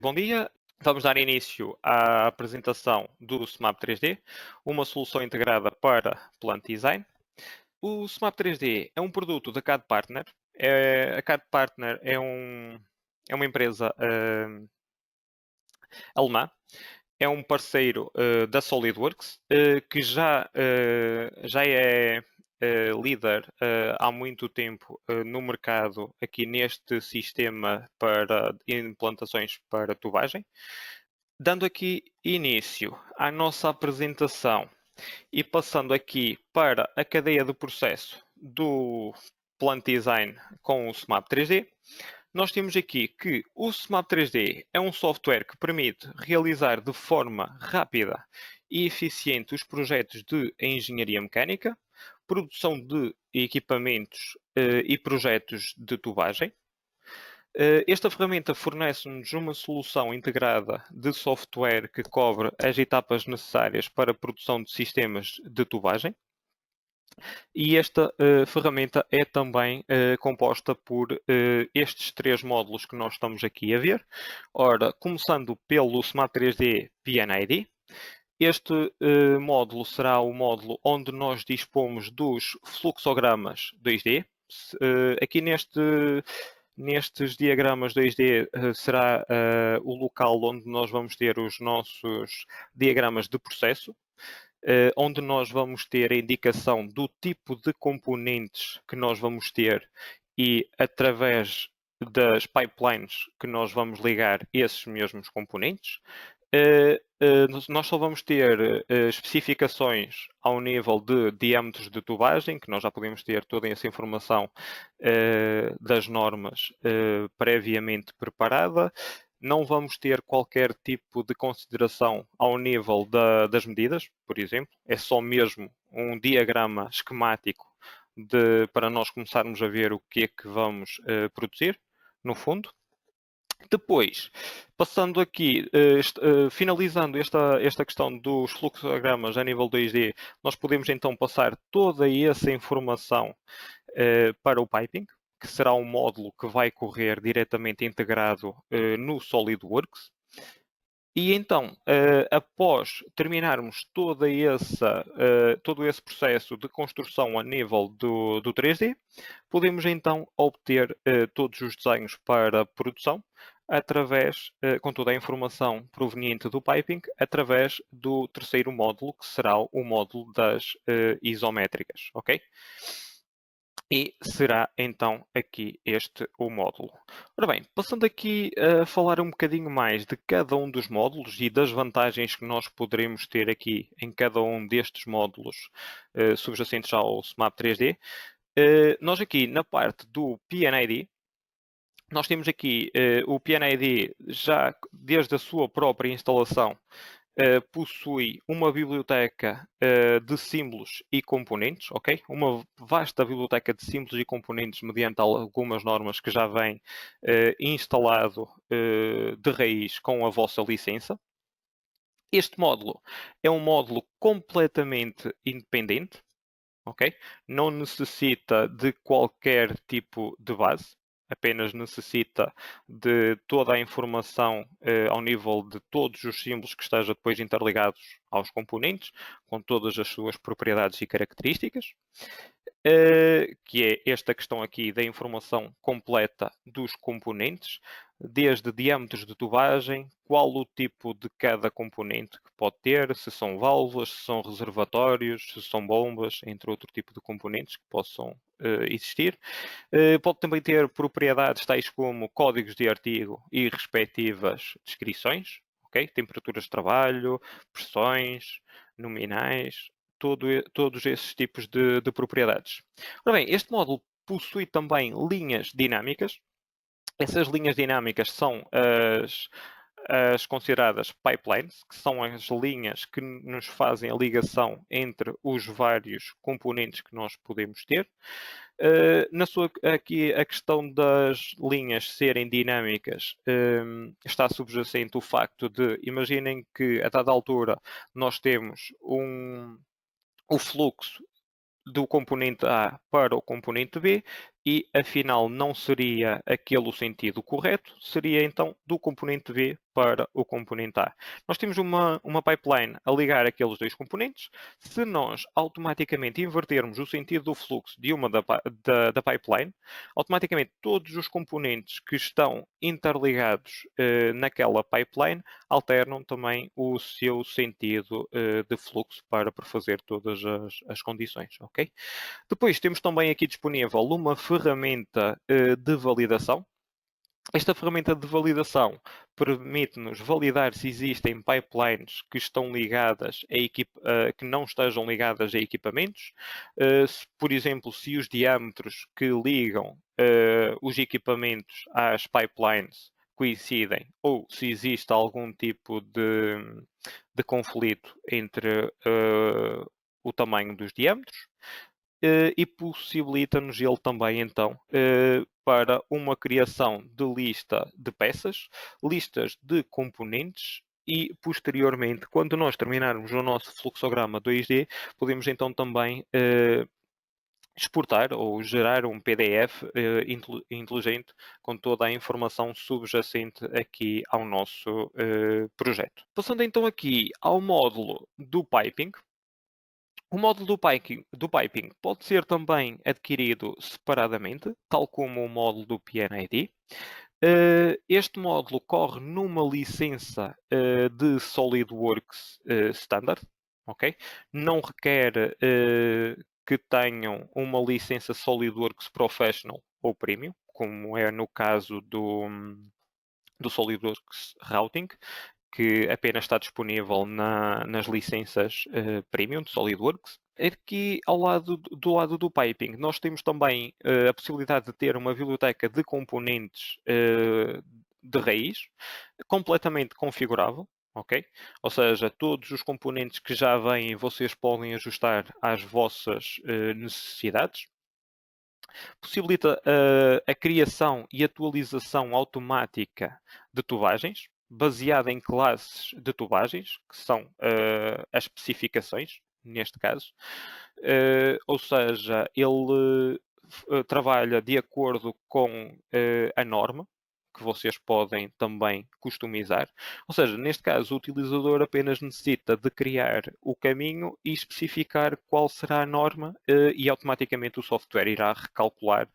Bom dia, vamos dar início à apresentação do SMAP 3D, uma solução integrada para Plant Design. O SMAP 3D é um produto da CAD Partner. A CAD Partner é uma empresa alemã, é um parceiro da SolidWorks, que já é líder há muito tempo no mercado aqui neste sistema para implantações para tubagem. Dando aqui início à nossa apresentação e passando aqui para a cadeia de processo do Plant Design com o SMAP 3D, nós temos aqui que o SMAP 3D é um software que permite realizar de forma rápida e eficiente os projetos de engenharia mecânica, produção de equipamentos e projetos de tubagem. Esta ferramenta fornece-nos uma solução integrada de software que cobre as etapas necessárias para a produção de sistemas de tubagem. E esta ferramenta é também composta por estes três módulos que nós estamos aqui a ver. Ora, começando pelo SMAP 3D PNID. Este módulo será o módulo onde nós dispomos dos fluxogramas 2D. Aqui nestes diagramas 2D será o local onde nós vamos ter os nossos diagramas de processo, onde nós vamos ter a indicação do tipo de componentes que nós vamos ter e através das pipelines que nós vamos ligar esses mesmos componentes. Nós só vamos ter especificações ao nível de diâmetros de tubagem, que nós já podemos ter toda essa informação das normas previamente preparada. Não vamos ter qualquer tipo de consideração ao nível das medidas, por exemplo. É só mesmo um diagrama esquemático para nós começarmos a ver o que é que vamos produzir, no fundo. Depois, passando aqui, finalizando esta questão dos fluxogramas a nível 2D, nós podemos então passar toda essa informação para o piping, que será um módulo que vai correr diretamente integrado no SolidWorks. E então, após terminarmos todo esse processo de construção a nível do 3D, podemos então obter todos os desenhos para produção com toda a informação proveniente do piping, através do terceiro módulo, que será o módulo das isométricas, ok? E será então aqui este o módulo. Ora bem, passando aqui a falar um bocadinho mais de cada um dos módulos e das vantagens que nós poderemos ter aqui em cada um destes módulos subjacentes ao SMAP 3D, nós aqui na parte do PNID, nós temos aqui o PNID já desde a sua própria instalação possui uma biblioteca de símbolos e componentes, ok? Uma vasta biblioteca de símbolos e componentes mediante algumas normas que já vem instalado de raiz com a vossa licença. Este módulo é um módulo completamente independente, ok? Não necessita de qualquer tipo de base, apenas necessita de toda a informação ao nível de todos os símbolos que esteja depois interligados aos componentes, com todas as suas propriedades e características. Que é esta questão aqui da informação completa dos componentes, desde diâmetros de tubagem, qual o tipo de cada componente que pode ter, se são válvulas, se são reservatórios, se são bombas, entre outro tipo de componentes que possam existir. Pode também ter propriedades tais como códigos de artigo e respectivas descrições, ok? Temperaturas de trabalho, pressões, nominais, todos esses tipos de propriedades. Ora bem, este módulo possui também linhas dinâmicas. Essas linhas dinâmicas são as consideradas pipelines, que são as linhas que nos fazem a ligação entre os vários componentes que nós podemos ter. Aqui a questão das linhas serem dinâmicas está subjacente o facto de, imaginem que a dada altura nós temos o fluxo do componente A para o componente B, e afinal não seria aquele o sentido correto, seria então do componente B para o componente A. Nós temos uma pipeline a ligar aqueles dois componentes. Se nós automaticamente invertermos o sentido do fluxo de uma da pipeline, automaticamente todos os componentes que estão interligados naquela pipeline alternam também o seu sentido de fluxo para prefazer todas as condições, ok? Depois temos também aqui disponível uma ferramenta de validação. Esta ferramenta de validação permite-nos validar se existem pipelines que estão ligadas que não estejam ligadas a equipamentos. Por exemplo, se os diâmetros que ligam os equipamentos às pipelines coincidem ou se existe algum tipo de conflito entre o tamanho dos diâmetros. E possibilita-nos ele também, então, para uma criação de lista de peças, listas de componentes e, posteriormente, quando nós terminarmos o nosso fluxograma 2D, podemos então também exportar ou gerar um PDF inteligente com toda a informação subjacente aqui ao nosso projeto. Passando então aqui ao módulo do piping. O módulo do piping pode ser também adquirido separadamente, tal como o módulo do PNID. Este módulo corre numa licença de SolidWorks Standard, ok? Não requer que tenham uma licença SolidWorks Professional ou Premium, como é no caso do SolidWorks Routing, que apenas está disponível nas licenças Premium de SolidWorks. Aqui do lado do piping, nós temos também a possibilidade de ter uma biblioteca de componentes de raiz, completamente configurável. Ok? Ou seja, todos os componentes que já vêm vocês podem ajustar às vossas necessidades. Possibilita a criação e atualização automática de tubagens, baseada em classes de tubagens, que são as especificações, neste caso. Ou seja, ele trabalha de acordo com a norma, que vocês podem também customizar. Ou seja, neste caso, o utilizador apenas necessita de criar o caminho e especificar qual será a norma e automaticamente o software irá recalcular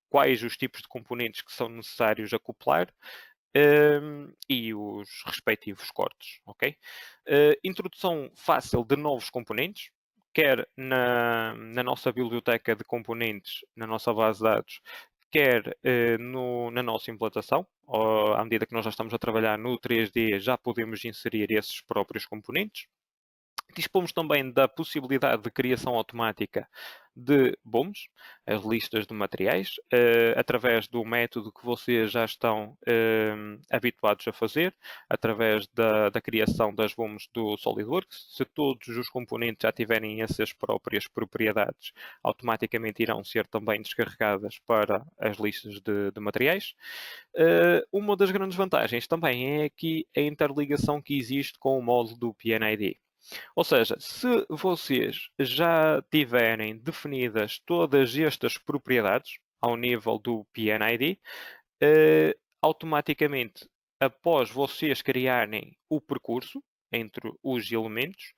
quais os tipos de componentes que são necessários acoplar e os respectivos cortes, ok? Introdução fácil de novos componentes, quer na nossa biblioteca de componentes, na nossa base de dados, quer na nossa implantação. À medida que nós já estamos a trabalhar no 3D, já podemos inserir esses próprios componentes. Dispomos também da possibilidade de criação automática de BOMs, as listas de materiais, através do método que vocês já estão habituados a fazer, através da criação das BOMs do SolidWorks. Se todos os componentes já tiverem essas próprias propriedades, automaticamente irão ser também descarregadas para as listas de materiais. Uma das grandes vantagens também é aqui a interligação que existe com o módulo do PNID. Ou seja, se vocês já tiverem definidas todas estas propriedades ao nível do PNID, automaticamente, após vocês criarem o percurso entre os elementos,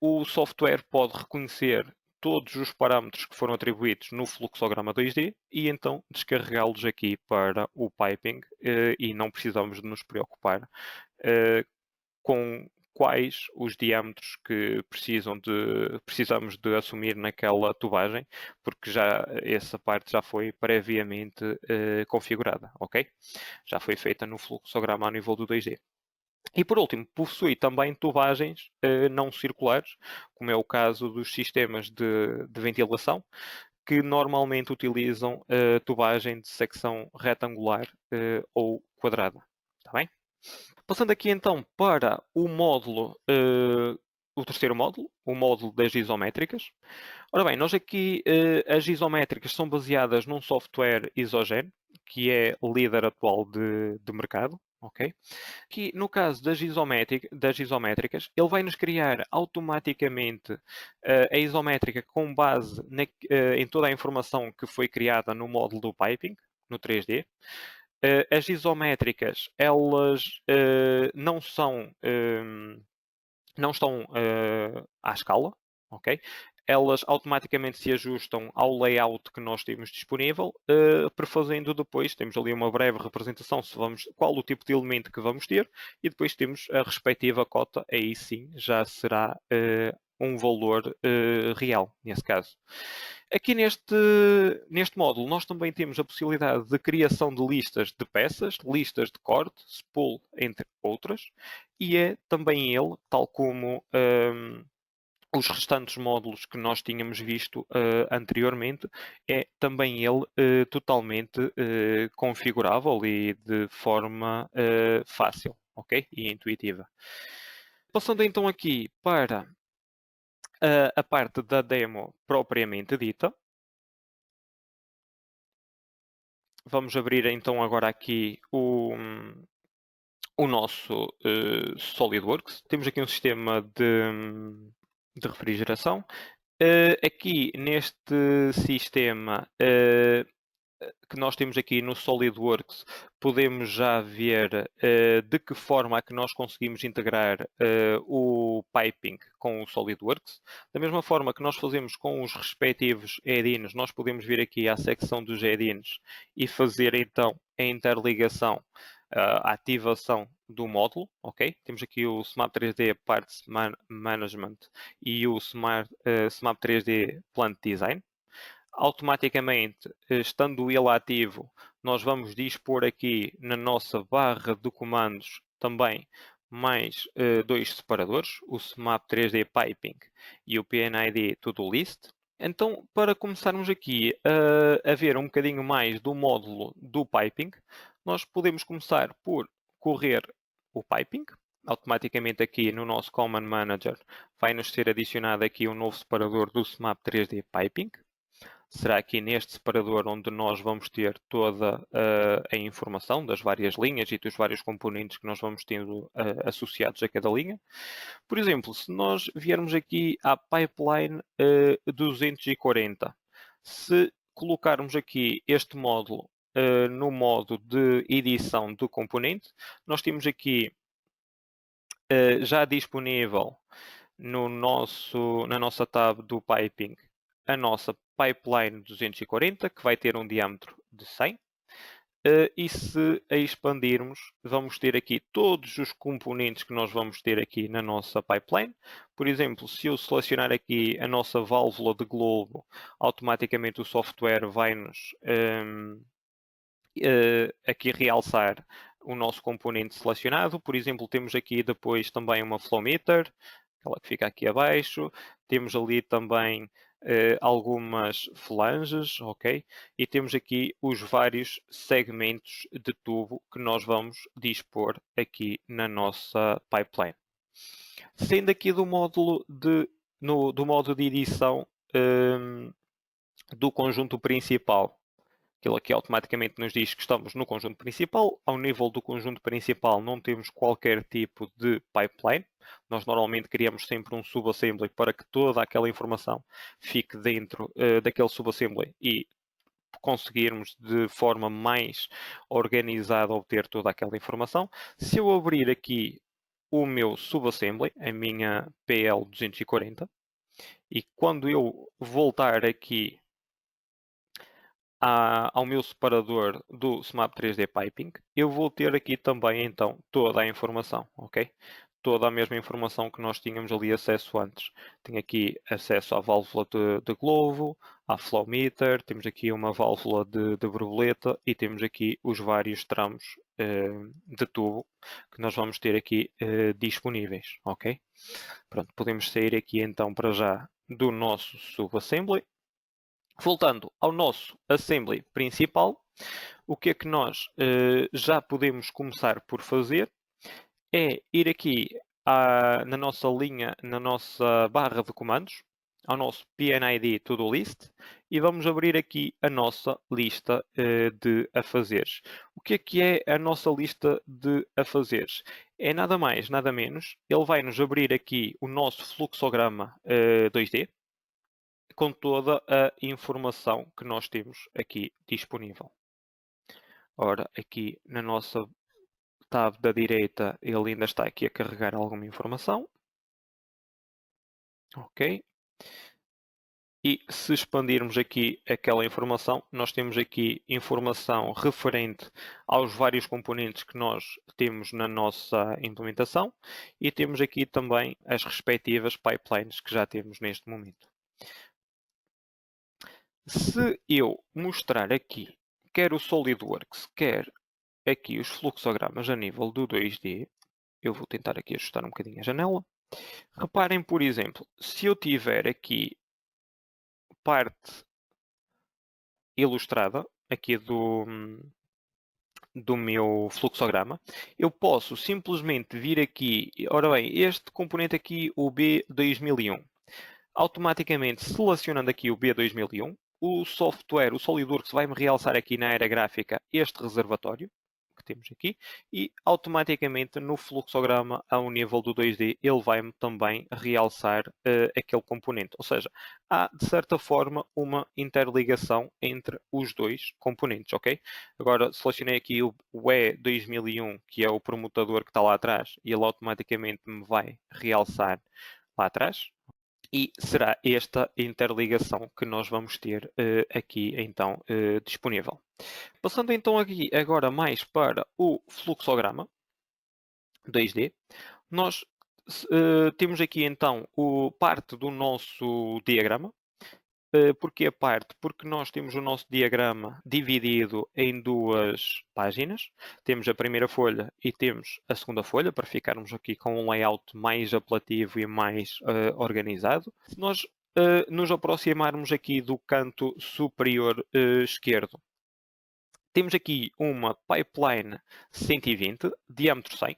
o software pode reconhecer todos os parâmetros que foram atribuídos no fluxograma 2D e então descarregá-los aqui para o piping e não precisamos de nos preocupar com quais os diâmetros que precisamos de assumir naquela tubagem, porque já essa parte já foi previamente configurada, ok? Já foi feita no fluxograma a nível do 2D. E por último, possui também tubagens não circulares, como é o caso dos sistemas de ventilação, que normalmente utilizam tubagem de secção retangular ou quadrada. Está bem? Passando aqui então para o módulo, o terceiro módulo, o módulo das isométricas. Ora bem, nós aqui, as isométricas são baseadas num software isogene, que é líder atual de mercado. Ok? Aqui, no caso das isométricas, ele vai nos criar automaticamente a isométrica com base em toda a informação que foi criada no módulo do piping, no 3D. As isométricas, elas não estão à escala, ok? Elas automaticamente se ajustam ao layout que nós temos disponível, prefazendo depois, temos ali uma breve representação qual o tipo de elemento que vamos ter, e depois temos a respectiva cota, aí sim já será um valor real, nesse caso. Aqui neste módulo nós também temos a possibilidade de criação de listas de peças, listas de corte, spool, entre outras, e é também ele, tal como os restantes módulos que nós tínhamos visto anteriormente, é também ele totalmente configurável e de forma fácil, ok? E intuitiva. Passando então aqui para a parte da demo propriamente dita. Vamos abrir então agora aqui o nosso SolidWorks. Temos aqui um sistema de refrigeração. Aqui neste sistema que nós temos aqui no SolidWorks, podemos já ver de que forma é que nós conseguimos integrar o piping com o SolidWorks. Da mesma forma que nós fazemos com os respectivos add-ins, nós podemos vir aqui à secção dos add-ins e fazer então a interligação, a ativação do módulo, ok? Temos aqui o SMAP 3D Parts Management e o SMAP 3D Plant Design. Automaticamente, estando ele ativo, nós vamos dispor aqui na nossa barra de comandos também mais dois separadores, o SMAP 3D Piping e o PNID To-Do List. Então, para começarmos aqui a ver um bocadinho mais do módulo do piping, nós podemos começar por correr o piping. Automaticamente aqui no nosso Command Manager vai-nos ser adicionado aqui um novo separador do SMAP 3D Piping. Será aqui neste separador onde nós vamos ter toda a informação das várias linhas e dos vários componentes que nós vamos tendo associados a cada linha. Por exemplo, se nós viermos aqui à pipeline 240, se colocarmos aqui este módulo no modo de edição do componente, nós temos aqui já disponível na nossa tab do piping a nossa pipeline 240, que vai ter um diâmetro de 100. E se a expandirmos, vamos ter aqui todos os componentes que nós vamos ter aqui na nossa pipeline. Por exemplo, se eu selecionar aqui a nossa válvula de globo, automaticamente o software vai-nos aqui realçar o nosso componente selecionado. Por exemplo, temos aqui depois também uma flow meter, aquela que fica aqui abaixo. Temos ali também algumas flanges, ok? E temos aqui os vários segmentos de tubo que nós vamos dispor aqui na nossa pipeline. Sendo aqui do módulo do modo de edição do conjunto principal, aquilo aqui automaticamente nos diz que estamos no conjunto principal. Ao nível do conjunto principal não temos qualquer tipo de pipeline. Nós normalmente criamos sempre um subassembly para que toda aquela informação fique dentro daquele subassembly e conseguirmos de forma mais organizada obter toda aquela informação. Se eu abrir aqui o meu subassembly, a minha PL240, e quando eu voltar aqui ao meu separador do SMAP 3D Piping, eu vou ter aqui também então toda a informação, ok? Toda a mesma informação que nós tínhamos ali acesso antes. Tenho aqui acesso à válvula de globo, à flow meter, temos aqui uma válvula de borboleta e temos aqui os vários tramos de tubo que nós vamos ter aqui disponíveis, ok? Pronto, podemos sair aqui então para já do nosso subassembly. Voltando ao nosso assembly principal, o que é que nós já podemos começar por fazer é ir aqui na nossa linha, na nossa barra de comandos, ao nosso PNID To-Do List e vamos abrir aqui a nossa lista de afazeres. O que é a nossa lista de afazeres? É nada mais, nada menos. Ele vai nos abrir aqui o nosso fluxograma 2D com toda a informação que nós temos aqui disponível. Ora, aqui na nossa tab da direita, ele ainda está aqui a carregar alguma informação. Ok. E se expandirmos aqui aquela informação, nós temos aqui informação referente aos vários componentes que nós temos na nossa implementação e temos aqui também as respectivas pipelines que já temos neste momento. Se eu mostrar aqui, quer o SolidWorks, quer aqui os fluxogramas a nível do 2D, eu vou tentar aqui ajustar um bocadinho a janela. Reparem, por exemplo, se eu tiver aqui parte ilustrada aqui do meu fluxograma, eu posso simplesmente vir aqui, ora bem, este componente aqui, o B2001, automaticamente selecionando aqui o B2001, o software, o SolidWorks, vai-me realçar aqui na área gráfica este reservatório que temos aqui e automaticamente no fluxograma ao nível do 2D ele vai-me também realçar aquele componente. Ou seja, há de certa forma uma interligação entre os dois componentes, ok? Agora selecionei aqui o E2001, que é o permutador que está lá atrás e ele automaticamente me vai realçar lá atrás. E será esta interligação que nós vamos ter aqui então disponível. Passando então aqui agora mais para o fluxograma 2D, nós temos aqui então parte do nosso diagrama. Porquê a parte? Porque nós temos o nosso diagrama dividido em duas páginas. Temos a primeira folha e temos a segunda folha, para ficarmos aqui com um layout mais apelativo e mais organizado. Se nós nos aproximarmos aqui do canto superior esquerdo, temos aqui uma pipeline 120, diâmetro 100.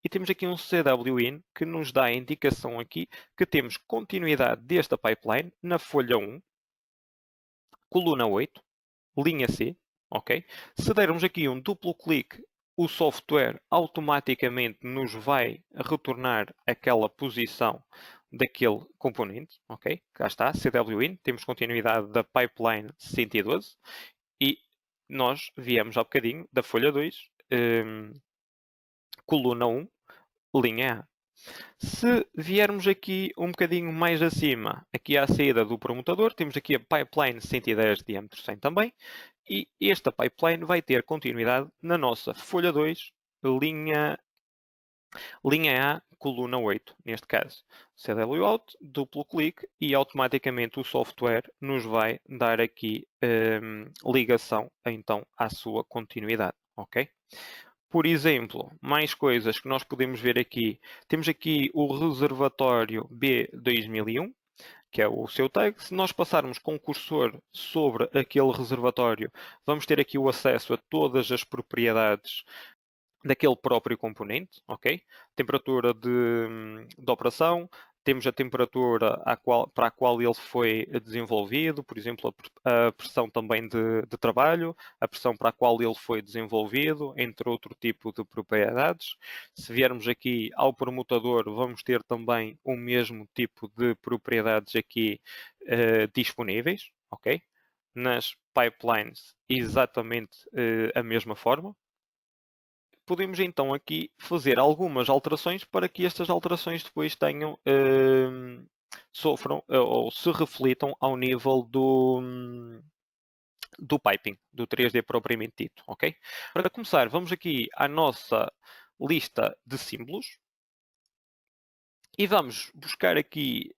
E temos aqui um CWIN que nos dá a indicação aqui que temos continuidade desta pipeline na folha 1, coluna 8, linha C, ok? Se dermos aqui um duplo clique, o software automaticamente nos vai retornar aquela posição daquele componente, ok? Cá está, CWIN, temos continuidade da pipeline 112 e nós viemos há bocadinho da folha 2, coluna 1, linha A. Se viermos aqui um bocadinho mais acima, aqui à saída do permutador, temos aqui a pipeline 110 diâmetro 100 também, e esta pipeline vai ter continuidade na nossa folha 2, linha A, coluna 8, neste caso. CW out, duplo clique e automaticamente o software nos vai dar aqui ligação então à sua continuidade, ok? Por exemplo, mais coisas que nós podemos ver aqui. Temos aqui o reservatório B2001, que é o seu tag. Se nós passarmos com o cursor sobre aquele reservatório, vamos ter aqui o acesso a todas as propriedades daquele próprio componente, ok? Temperatura de operação, temos a temperatura para a qual ele foi desenvolvido, por exemplo, a pressão também de trabalho, a pressão para a qual ele foi desenvolvido, entre outro tipo de propriedades. Se viermos aqui ao permutador, vamos ter também o mesmo tipo de propriedades aqui disponíveis, ok? Nas pipelines, exatamente a mesma forma. Podemos então aqui fazer algumas alterações para que estas alterações depois tenham, sofram ou se reflitam ao nível do piping, do 3D propriamente dito, ok? Para começar, vamos aqui à nossa lista de símbolos e vamos buscar aqui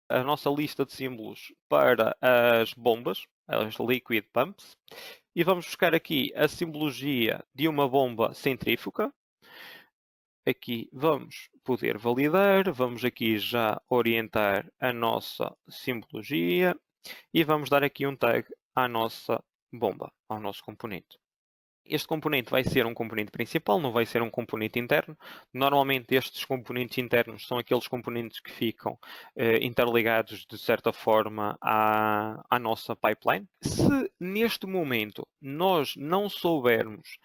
a nossa lista de símbolos para as bombas, as liquid pumps, e vamos buscar aqui a simbologia de uma bomba centrífuga. Aqui vamos poder validar, vamos aqui já orientar a nossa simbologia e vamos dar aqui um tag à nossa bomba, ao nosso componente. Este componente vai ser um componente principal, não vai ser um componente interno. Normalmente estes componentes internos são aqueles componentes que ficam interligados de certa forma à nossa pipeline. Se neste momento nós não soubermos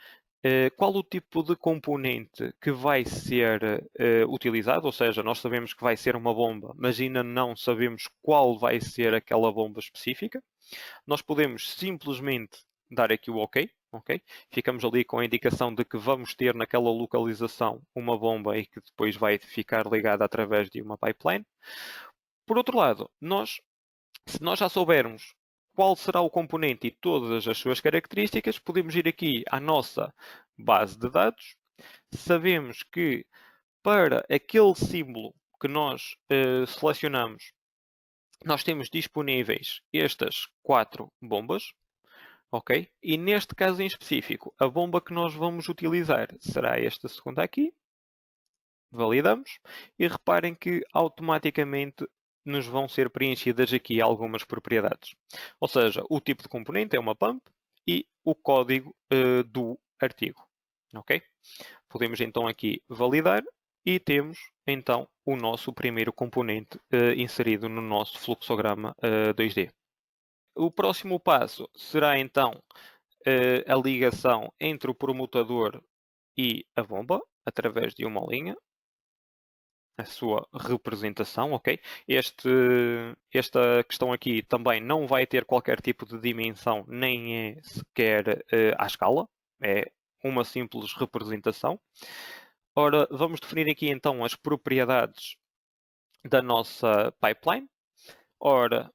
qual o tipo de componente que vai ser utilizado, ou seja, nós sabemos que vai ser uma bomba, mas ainda não sabemos qual vai ser aquela bomba específica, nós podemos simplesmente dar aqui o OK, ok? Ficamos ali com a indicação de que vamos ter naquela localização uma bomba e que depois vai ficar ligada através de uma pipeline. Por outro lado, se nós já soubermos qual será o componente e todas as suas características, podemos ir aqui à nossa base de dados. Sabemos que para aquele símbolo que nós selecionamos, nós temos disponíveis estas 4 bombas, ok? E neste caso em específico, a bomba que nós vamos utilizar será esta segunda aqui. Validamos e reparem que automaticamente nos vão ser preenchidas aqui algumas propriedades. Ou seja, o tipo de componente é uma pump e o código do artigo. Ok? Podemos então aqui validar e temos então o nosso primeiro componente inserido no nosso fluxograma 2D. O próximo passo será então a ligação entre o permutador e a bomba através de uma linha, a sua representação, ok? Esta questão aqui também não vai ter qualquer tipo de dimensão, nem é sequer à escala, é uma simples representação. Ora, vamos definir aqui então as propriedades da nossa pipeline. Ora,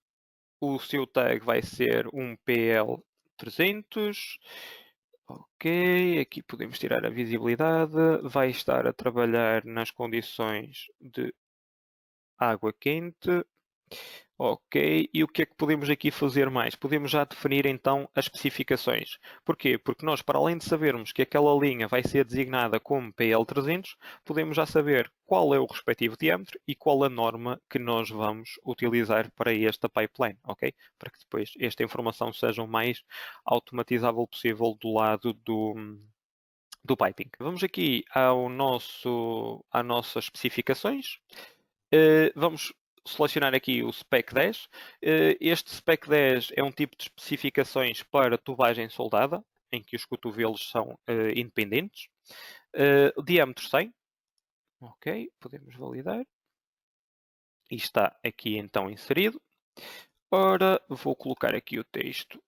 o seu tag vai ser um PL300. Ok, aqui podemos tirar a visibilidade. Vai estar a trabalhar nas condições de água quente. Ok, e o que é que podemos aqui fazer mais? Podemos já definir então as especificações. Porquê? Porque nós, para além de sabermos que aquela linha vai ser designada como PL300, podemos já saber qual é o respectivo diâmetro e qual a norma que nós vamos utilizar para esta pipeline, ok? Para que depois esta informação seja o mais automatizável possível do lado do piping. Vamos aqui às nossas especificações. Vamos selecionar aqui o Spec 10. Este Spec 10 é um tipo de especificações para tubagem soldada, em que os cotovelos são independentes. Diâmetro 100. Ok, podemos validar. E está aqui então inserido. Ora, vou colocar aqui o texto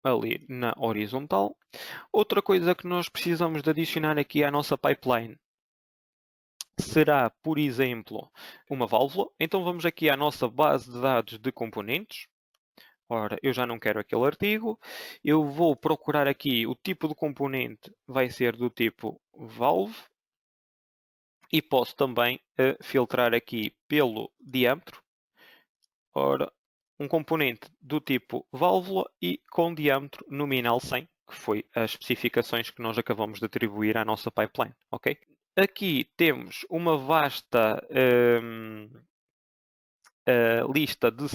ali na horizontal. Outra coisa que nós precisamos de adicionar aqui à nossa pipeline será, por exemplo, uma válvula. Então vamos aqui à nossa base de dados de componentes. Ora, eu já não quero aquele artigo. Eu vou procurar aqui o tipo de componente, vai ser do tipo valve. E posso também filtrar aqui pelo diâmetro. Ora, um componente do tipo válvula e com diâmetro nominal 100, que foi as especificações que nós acabamos de atribuir à nossa pipeline. Ok? Aqui temos uma vasta lista de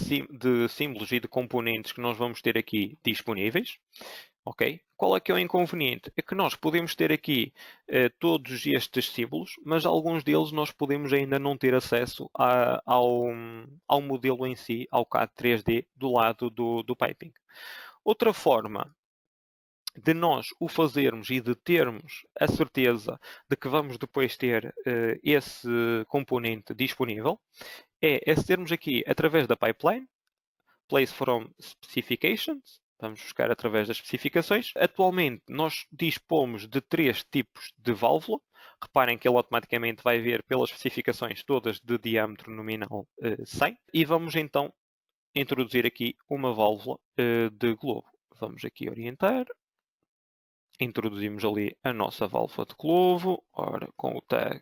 símbolos e de componentes que nós vamos ter aqui disponíveis. Ok? Qual é que é o inconveniente? É que nós podemos ter aqui todos estes símbolos, mas alguns deles nós podemos ainda não ter acesso ao modelo em si, ao CAD 3D, do lado do piping. Outra forma de nós o fazermos e de termos a certeza de que vamos depois ter esse componente disponível é acedermos aqui através da pipeline, place from specifications, vamos buscar através das especificações. Atualmente nós dispomos de 3 tipos de válvula. Reparem que ele automaticamente vai ver pelas especificações todas de diâmetro nominal 100. E vamos então introduzir aqui uma válvula de globo. Vamos aqui orientar. Introduzimos ali a nossa válvula de globo, ora, com o tag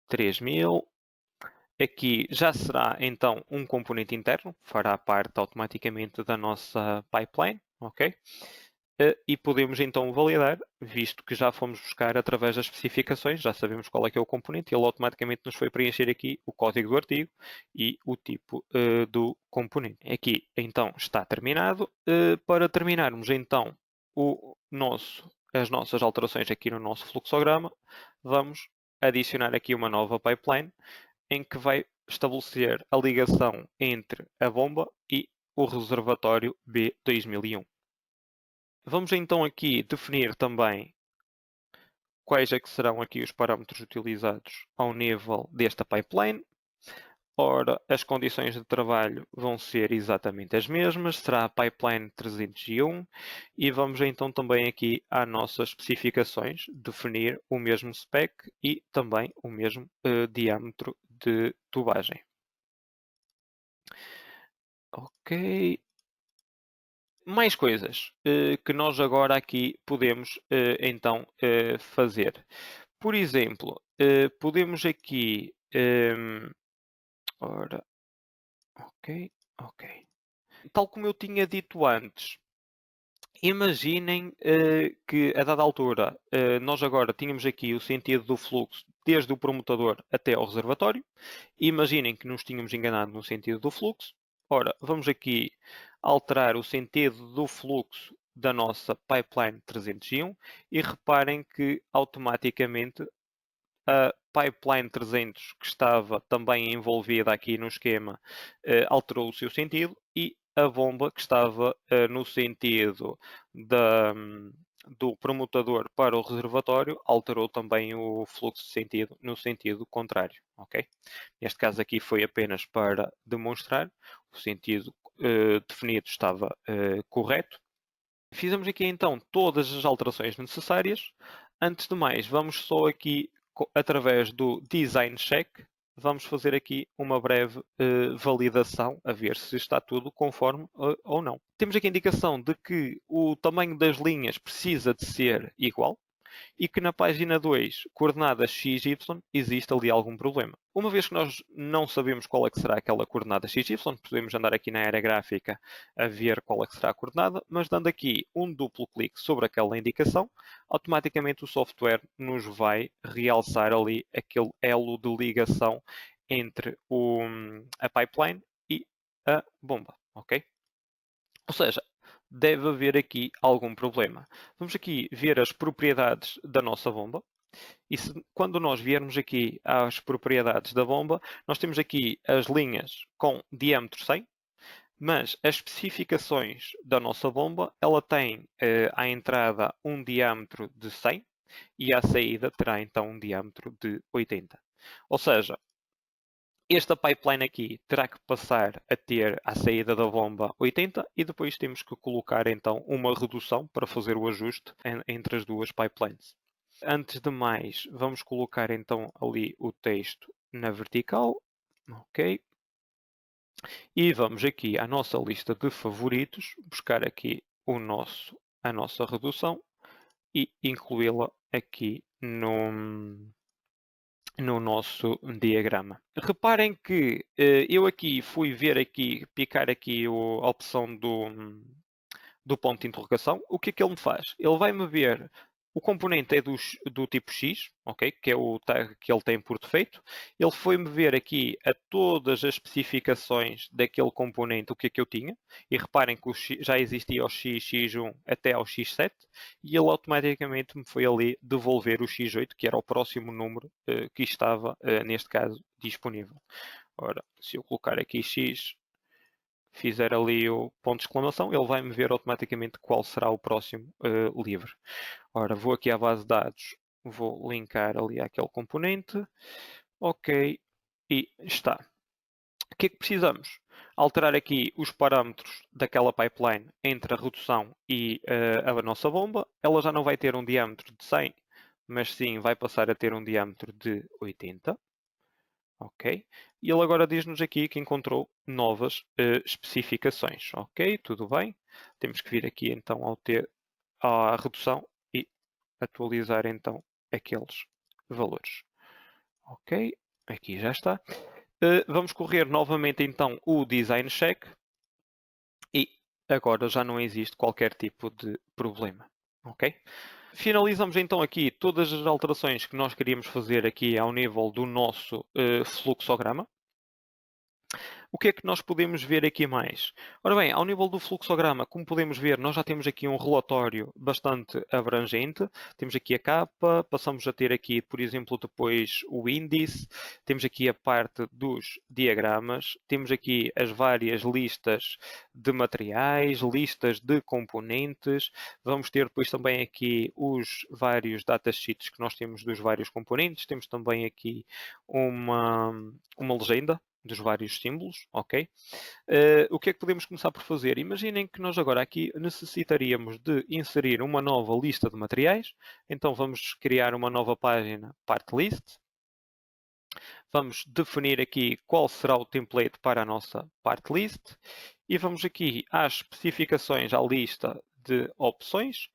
3000. Aqui já será então um componente interno, fará parte automaticamente da nossa pipeline, ok? E podemos então validar, visto que já fomos buscar através das especificações, já sabemos qual é que é o componente, ele automaticamente nos foi preencher aqui o código do artigo e o tipo do componente. Aqui então está terminado. Para terminarmos então as nossas alterações aqui no nosso fluxograma, vamos adicionar aqui uma nova pipeline em que vai estabelecer a ligação entre a bomba e o reservatório B2001. Vamos então aqui definir também quais é que serão aqui os parâmetros utilizados ao nível desta pipeline. Ora, as condições de trabalho vão ser exatamente as mesmas, será a pipeline 301 e vamos então também aqui às nossas especificações, definir o mesmo spec e também o mesmo diâmetro de tubagem. Ok. Mais coisas que nós agora aqui podemos então fazer. Por exemplo, podemos aqui... ora, ok. Tal como eu tinha dito antes, imaginem que a dada altura nós agora tínhamos aqui o sentido do fluxo desde o promotador até ao reservatório. Imaginem que nos tínhamos enganado no sentido do fluxo. Ora, vamos aqui alterar o sentido do fluxo da nossa pipeline 301 e reparem que automaticamente a pipeline 300 que estava também envolvida aqui no esquema alterou o seu sentido e a bomba que estava no sentido do promotador para o reservatório alterou também o fluxo de sentido no sentido contrário. Okay? Neste caso aqui foi apenas para demonstrar o sentido definido estava correto. Fizemos aqui então todas as alterações necessárias. Antes de mais, vamos só aqui, através do Design Check, vamos fazer aqui uma breve validação, a ver se está tudo conforme ou não. Temos aqui a indicação de que o tamanho das linhas precisa de ser igual e que na página 2, coordenadas XY, existe ali algum problema. Uma vez que nós não sabemos qual é que será aquela coordenada XY, podemos andar aqui na área gráfica a ver qual é que será a coordenada, mas dando aqui um duplo clique sobre aquela indicação, automaticamente o software nos vai realçar ali aquele elo de ligação entre a pipeline e a bomba, ok? Ou seja, deve haver aqui algum problema. Vamos aqui ver as propriedades da nossa bomba. E quando nós viermos aqui às propriedades da bomba, nós temos aqui as linhas com diâmetro 100, mas as especificações da nossa bomba, ela tem à entrada um diâmetro de 100 e à saída terá então um diâmetro de 80. Ou seja, esta pipeline aqui terá que passar a ter à saída da bomba 80 e depois temos que colocar então uma redução para fazer o ajuste entre as duas pipelines. Antes de mais, vamos colocar então ali o texto na vertical. Ok. E vamos aqui à nossa lista de favoritos, buscar aqui a nossa redução e incluí-la aqui no nosso diagrama. Reparem que eu aqui fui ver aqui, picar aqui a opção do ponto de interrogação. O que é que ele me faz? Ele vai-me ver o componente é do tipo X, ok? Que é o tag que ele tem por defeito. Ele foi-me ver aqui a todas as especificações daquele componente, o que é que eu tinha. E reparem que já existia o X, X1 até ao X7. E ele automaticamente me foi ali devolver o X8, que era o próximo número que estava, neste caso, disponível. Ora, se eu colocar aqui X, fizer ali o ponto de exclamação, ele vai-me ver automaticamente qual será o próximo livre. Ora, vou aqui à base de dados, vou linkar ali àquele componente, ok, e está. O que é que precisamos? Alterar aqui os parâmetros daquela pipeline entre a redução e a nossa bomba. Ela já não vai ter um diâmetro de 100, mas sim vai passar a ter um diâmetro de 80. Ok? E ele agora diz-nos aqui que encontrou novas especificações. Ok, tudo bem. Temos que vir aqui então à redução e atualizar então aqueles valores. Ok, aqui já está. Vamos correr novamente então o Design Check e agora já não existe qualquer tipo de problema. Ok? Finalizamos então aqui todas as alterações que nós queríamos fazer aqui ao nível do nosso fluxograma. O que é que nós podemos ver aqui mais? Ora bem, ao nível do fluxograma, como podemos ver, nós já temos aqui um relatório bastante abrangente. Temos aqui a capa, passamos a ter aqui, por exemplo, depois o índice, temos aqui a parte dos diagramas, temos aqui as várias listas de materiais, listas de componentes, vamos ter depois também aqui os vários datasheets que nós temos dos vários componentes, temos também aqui uma legenda dos vários símbolos, ok? O que é que podemos começar por fazer? Imaginem que nós agora aqui necessitaríamos de inserir uma nova lista de materiais, então vamos criar uma nova página, part list. Vamos definir aqui qual será o template para a nossa part list e vamos aqui às especificações, à lista de opções.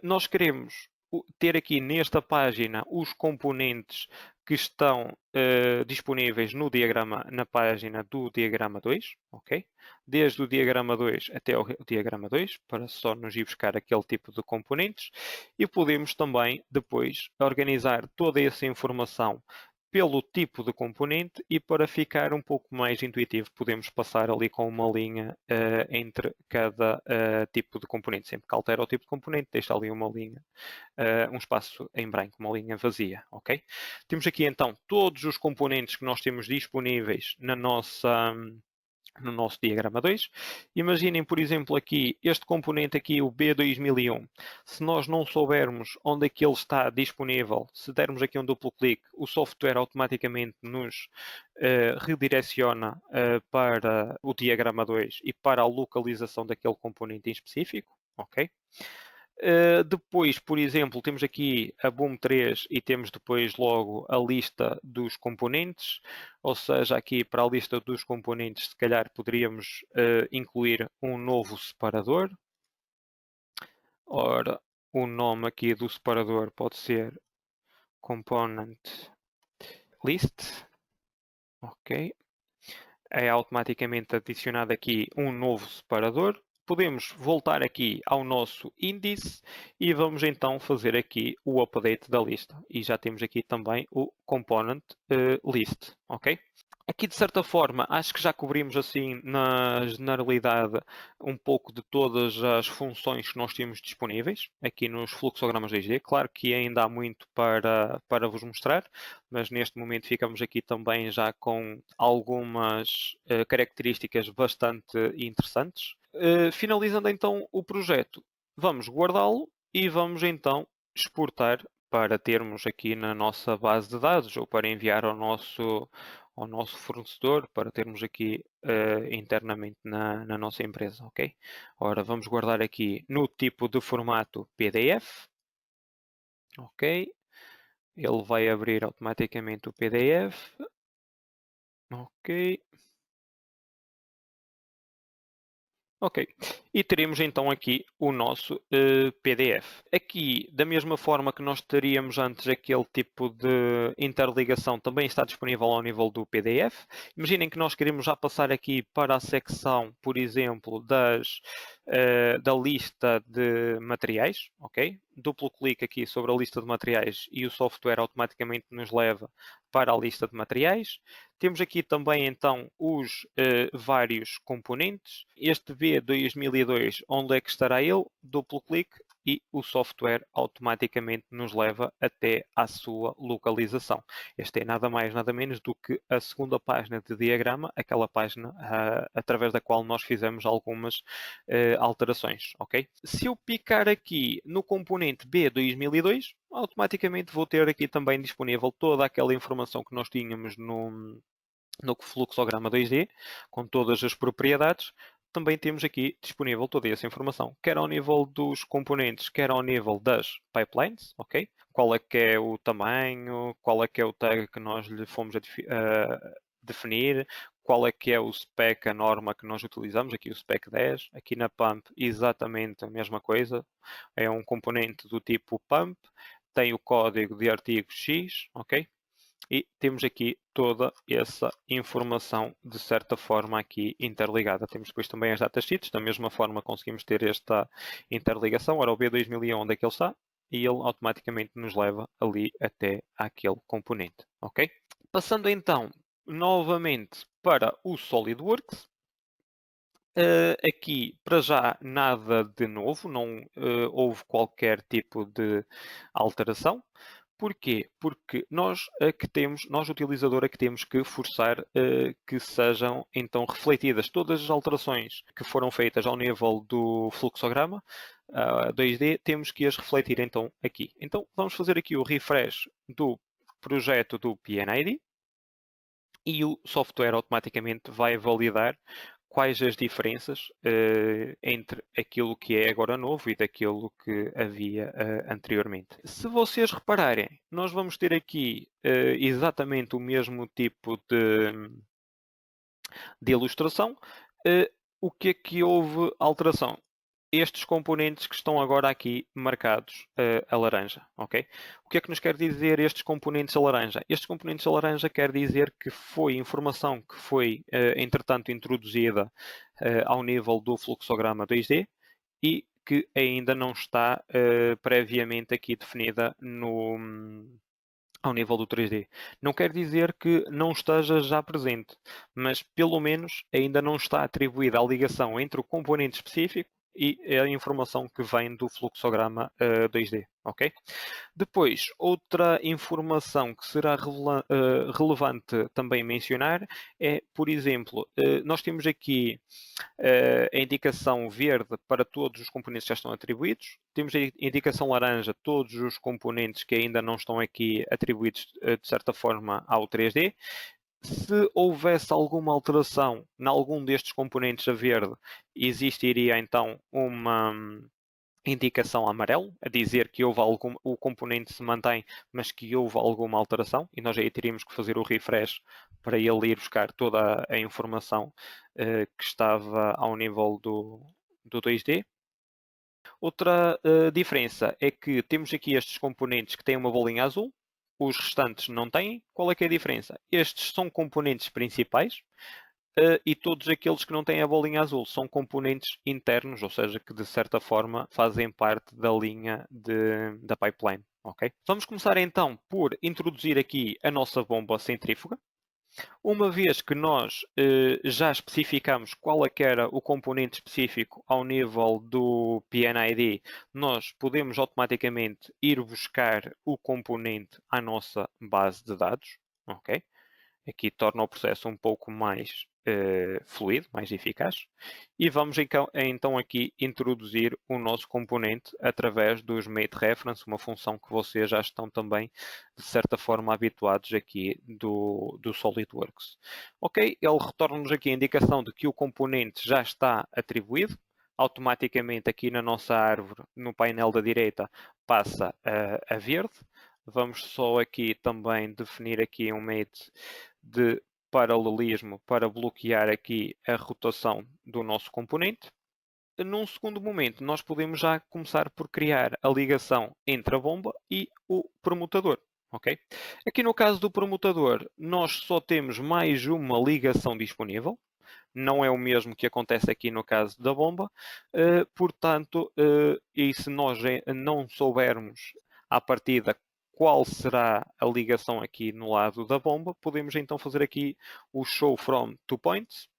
Nós queremos ter aqui nesta página os componentes que estão disponíveis no diagrama, na página do diagrama 2, ok? Desde o diagrama 2 até o diagrama 2, para só nos ir buscar aquele tipo de componentes. E podemos também depois organizar toda essa informação pelo tipo de componente e para ficar um pouco mais intuitivo podemos passar ali com uma linha entre cada tipo de componente. Sempre que altera o tipo de componente, deixa ali uma linha, um espaço em branco, uma linha vazia, ok? Temos aqui então todos os componentes que nós temos disponíveis no nosso diagrama 2. Imaginem, por exemplo, aqui este componente aqui, o B2001. Se nós não soubermos onde é que ele está disponível, se dermos aqui um duplo clique, o software automaticamente nos redireciona para o diagrama 2 e para a localização daquele componente em específico, ok? Depois, por exemplo, temos aqui a Boom 3 e temos depois logo a lista dos componentes, ou seja, aqui para a lista dos componentes, se calhar poderíamos incluir um novo separador. Ora, o nome aqui do separador pode ser Component List, ok. É automaticamente adicionado aqui um novo separador. Podemos voltar aqui ao nosso índice e vamos então fazer aqui o update da lista. E já temos aqui também o component list, ok? Aqui, de certa forma, acho que já cobrimos assim, na generalidade, um pouco de todas as funções que nós temos disponíveis aqui nos fluxogramas 2D. Claro que ainda há muito para vos mostrar, mas neste momento ficamos aqui também já com algumas características bastante interessantes. Finalizando então o projeto, vamos guardá-lo e vamos então exportar para termos aqui na nossa base de dados ou para enviar ao nosso fornecedor para termos aqui internamente na nossa empresa, ok? Ora, vamos guardar aqui no tipo de formato PDF, ok? Ele vai abrir automaticamente o PDF, ok? Ok, e teremos então aqui o nosso PDF. Aqui, da mesma forma que nós teríamos antes aquele tipo de interligação, também está disponível ao nível do PDF. Imaginem que nós queremos já passar aqui para a secção, por exemplo, da lista de materiais, ok? Duplo clique aqui sobre a lista de materiais e o software automaticamente nos leva para a lista de materiais. Temos aqui também então os vários componentes. Este B2002, onde é que estará ele? Duplo clique e o software automaticamente nos leva até à sua localização. Este é nada mais, nada menos do que a segunda página de diagrama, aquela página através da qual nós fizemos algumas alterações, ok? Se eu picar aqui no componente B2002, automaticamente vou ter aqui também disponível toda aquela informação que nós tínhamos no fluxograma 2D, com todas as propriedades. Também temos aqui disponível toda essa informação, quer ao nível dos componentes, quer ao nível das pipelines, ok? Qual é que é o tamanho, qual é que é o tag que nós lhe fomos a definir, qual é que é o spec, a norma que nós utilizamos, aqui o spec 10, aqui na pump exatamente a mesma coisa, é um componente do tipo pump, tem o código de artigo X, ok? E temos aqui toda essa informação de certa forma aqui interligada. Temos depois também as datasheets, da mesma forma conseguimos ter esta interligação. Ora, o B2001 onde é que ele está? E ele automaticamente nos leva ali até aquele componente, ok? Passando então novamente para o SolidWorks. Aqui, para já, nada de novo, não houve qualquer tipo de alteração. Porquê? Porque nós, nós utilizador, temos que forçar que sejam então refletidas todas as alterações que foram feitas ao nível do fluxograma 2D, temos que as refletir então aqui. Então vamos fazer aqui o refresh do projeto do PNID e o software automaticamente vai validar quais as diferenças entre aquilo que é agora novo e daquilo que havia anteriormente. Se vocês repararem, nós vamos ter aqui exatamente o mesmo tipo de ilustração. O que é que houve alteração? Estes componentes que estão agora aqui marcados a laranja, ok? O que é que nos quer dizer estes componentes a laranja? Estes componentes a laranja quer dizer que foi informação que foi, entretanto, introduzida ao nível do fluxograma 2D e que ainda não está previamente aqui definida ao nível do 3D. Não quer dizer que não esteja já presente, mas pelo menos ainda não está atribuída a ligação entre o componente específico e a informação que vem do fluxograma 2D, ok? Depois, outra informação que será relevante também mencionar é, por exemplo, nós temos aqui a indicação verde para todos os componentes que já estão atribuídos, temos a indicação laranja todos os componentes que ainda não estão aqui atribuídos de certa forma ao 3D. Se houvesse alguma alteração em algum destes componentes a verde, existiria então uma indicação amarelo, a dizer que houve o componente se mantém, mas que houve alguma alteração, e nós aí teríamos que fazer o refresh para ele ir buscar toda a informação que estava ao nível do 2D. Outra diferença é que temos aqui estes componentes que têm uma bolinha azul, os restantes não têm. Qual é que é a diferença? Estes são componentes principais, e todos aqueles que não têm a bolinha azul são componentes internos, ou seja, que de certa forma fazem parte da linha da pipeline. Okay? Vamos começar então por introduzir aqui a nossa bomba centrífuga. Uma vez que nós já especificamos qual é que era o componente específico ao nível do PNID, nós podemos automaticamente ir buscar o componente à nossa base de dados. Okay? Aqui torna o processo um pouco mais fluido, mais eficaz. E vamos então aqui introduzir o nosso componente através dos made reference, uma função que vocês já estão também, de certa forma, habituados aqui do SolidWorks. Ok, ele retorna-nos aqui a indicação de que o componente já está atribuído. Automaticamente aqui na nossa árvore, no painel da direita, passa a verde. Vamos só aqui também definir aqui um made de paralelismo para bloquear aqui a rotação do nosso componente. Num segundo momento, nós podemos já começar por criar a ligação entre a bomba e o permutador. Okay? Aqui no caso do permutador, nós só temos mais uma ligação disponível. Não é o mesmo que acontece aqui no caso da bomba. Portanto, e se nós não soubermos à partida qual será a ligação aqui no lado da bomba, podemos então fazer aqui o show from two points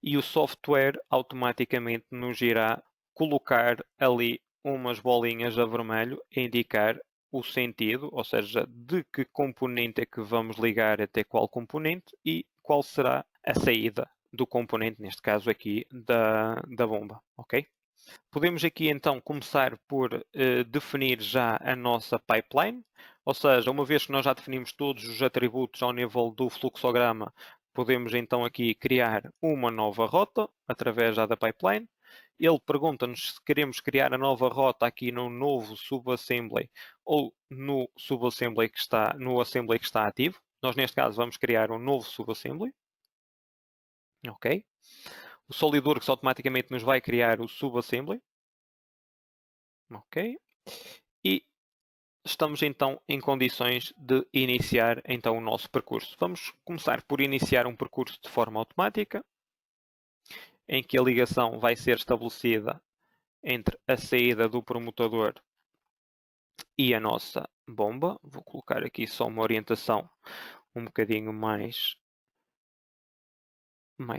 e o software automaticamente nos irá colocar ali umas bolinhas a vermelho a indicar o sentido, ou seja, de que componente é que vamos ligar até qual componente e qual será a saída do componente, neste caso aqui da bomba, ok? Podemos aqui então começar por definir já a nossa pipeline, ou seja, uma vez que nós já definimos todos os atributos ao nível do fluxograma, podemos então aqui criar uma nova rota através já da pipeline. Ele pergunta-nos se queremos criar a nova rota aqui no novo subassembly ou no subassembly no assembly que está ativo. Nós neste caso vamos criar um novo subassembly. Ok. O SolidWorks automaticamente nos vai criar o subassembly. Ok. E estamos então em condições de iniciar então o nosso percurso. Vamos começar por iniciar um percurso de forma automática, em que a ligação vai ser estabelecida entre a saída do permutador e a nossa bomba. Vou colocar aqui só uma orientação um bocadinho mais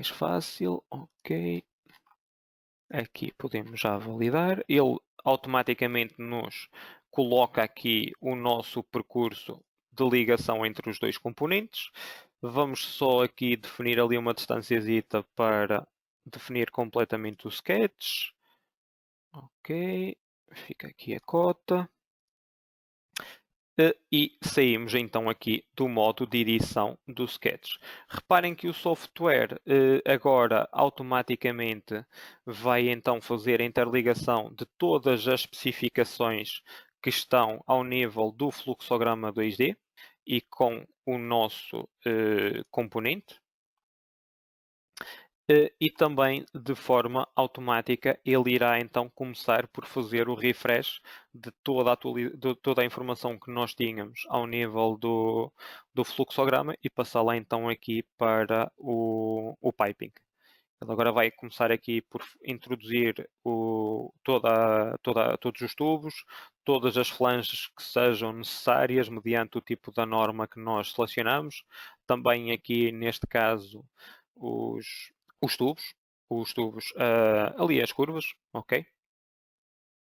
fácil. Ok. Aqui podemos já validar. Ele automaticamente nos coloca aqui o nosso percurso de ligação entre os dois componentes. Vamos só aqui definir ali uma distânciazita para definir completamente o sketch. Ok, fica aqui a cota. E saímos então aqui do modo de edição do Sketch. Reparem que o software agora automaticamente vai então fazer a interligação de todas as especificações que estão ao nível do fluxograma 2D e com o nosso componente. E também de forma automática ele irá então começar por fazer o refresh de toda a informação que nós tínhamos ao nível do fluxograma e passá-la então aqui para o piping. Ele agora vai começar aqui por introduzir todos os tubos, todas as flanges que sejam necessárias mediante o tipo da norma que nós selecionamos. Também aqui neste caso os tubos, ali as curvas, ok?